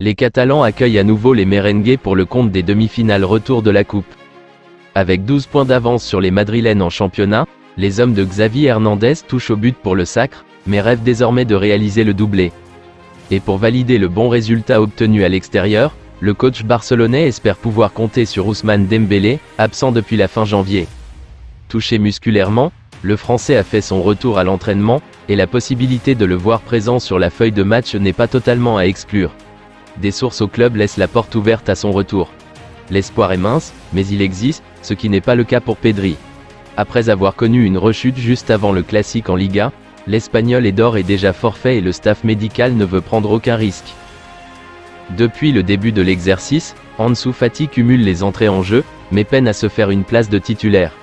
Les Catalans accueillent à nouveau les Merengues pour le compte des demi-finales retour de la Coupe. Avec 12 points d'avance sur les Madrilènes en championnat, les hommes de Xavi Hernandez touchent au but pour le sacre, mais rêvent désormais de réaliser le doublé. Et pour valider le bon résultat obtenu à l'extérieur, le coach barcelonais espère pouvoir compter sur Ousmane Dembélé, absent depuis la fin janvier. Touché musculairement, le Français a fait son retour à l'entraînement, et la possibilité de le voir présent sur la feuille de match n'est pas totalement à exclure. Des sources au club laissent la porte ouverte à son retour. L'espoir est mince, mais il existe, ce qui n'est pas le cas pour Pedri. Après avoir connu une rechute juste avant le classique en Liga, l'Espagnol est d'ores et déjà forfait et le staff médical ne veut prendre aucun risque. Depuis le début de l'exercice, Ansu Fati cumule les entrées en jeu, mais peine à se faire une place de titulaire.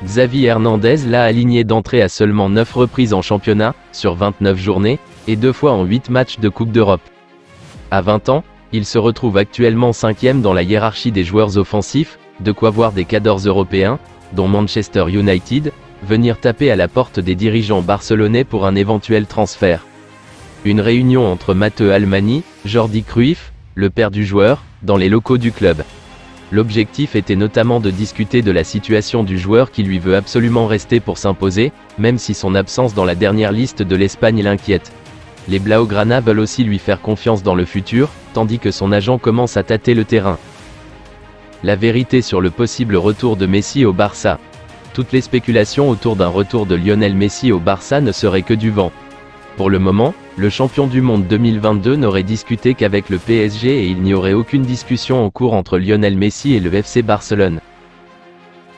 Xavi Hernandez l'a aligné d'entrée à seulement 9 reprises en championnat, sur 29 journées, et 2 fois en 8 matchs de Coupe d'Europe. À 20 ans, il se retrouve actuellement 5e dans la hiérarchie des joueurs offensifs, de quoi voir des cadors européens, dont Manchester United, venir taper à la porte des dirigeants barcelonais pour un éventuel transfert. Une réunion entre Matteo Almani, Jordi Cruyff, le père du joueur, dans les locaux du club. L'objectif était notamment de discuter de la situation du joueur qui lui veut absolument rester pour s'imposer, même si son absence dans la dernière liste de l'Espagne l'inquiète. Les Blaugrana veulent aussi lui faire confiance dans le futur, tandis que son agent commence à tâter le terrain. La vérité sur le possible retour de Messi au Barça. Toutes les spéculations autour d'un retour de Lionel Messi au Barça ne seraient que du vent. Pour le moment, le champion du monde 2022 n'aurait discuté qu'avec le PSG et il n'y aurait aucune discussion en cours entre Lionel Messi et le FC Barcelone.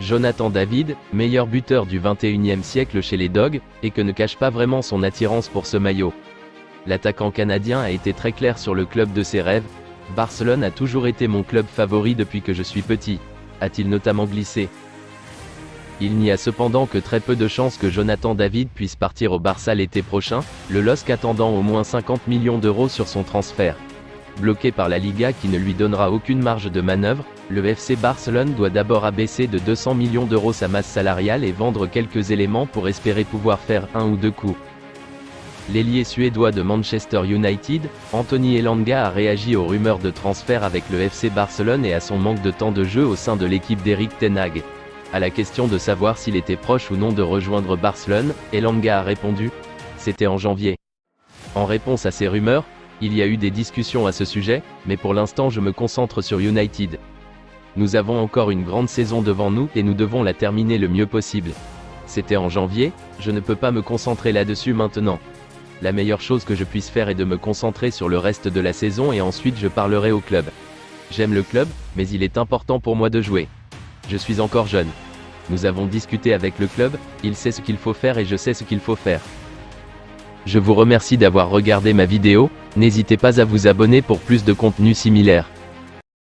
Jonathan David, meilleur buteur du 21e siècle chez les Dogs, et que ne cache pas vraiment son attirance pour ce maillot. L'attaquant canadien a été très clair sur le club de ses rêves. « Barcelone a toujours été mon club favori depuis que je suis petit », a-t-il notamment glissé. Il n'y a cependant que très peu de chances que Jonathan David puisse partir au Barça l'été prochain, le LOSC attendant au moins 50 millions d'euros sur son transfert. Bloqué par la Liga qui ne lui donnera aucune marge de manœuvre, le FC Barcelone doit d'abord abaisser de 200 millions d'euros sa masse salariale et vendre quelques éléments pour espérer pouvoir faire un ou deux coups. L'ailier suédois de Manchester United, Anthony Elanga a réagi aux rumeurs de transfert avec le FC Barcelone et à son manque de temps de jeu au sein de l'équipe d'Erik ten Hag. À la question de savoir s'il était proche ou non de rejoindre Barcelone, Elanga a répondu « C'était en janvier ». En réponse à ces rumeurs, il y a eu des discussions à ce sujet, mais pour l'instant je me concentre sur United. Nous avons encore une grande saison devant nous et nous devons la terminer le mieux possible. C'était en janvier, je ne peux pas me concentrer là-dessus maintenant. La meilleure chose que je puisse faire est de me concentrer sur le reste de la saison et ensuite je parlerai au club. J'aime le club, mais il est important pour moi de jouer. Je suis encore jeune. Nous avons discuté avec le club, il sait ce qu'il faut faire et je sais ce qu'il faut faire. Je vous remercie d'avoir regardé ma vidéo, n'hésitez pas à vous abonner pour plus de contenu similaire.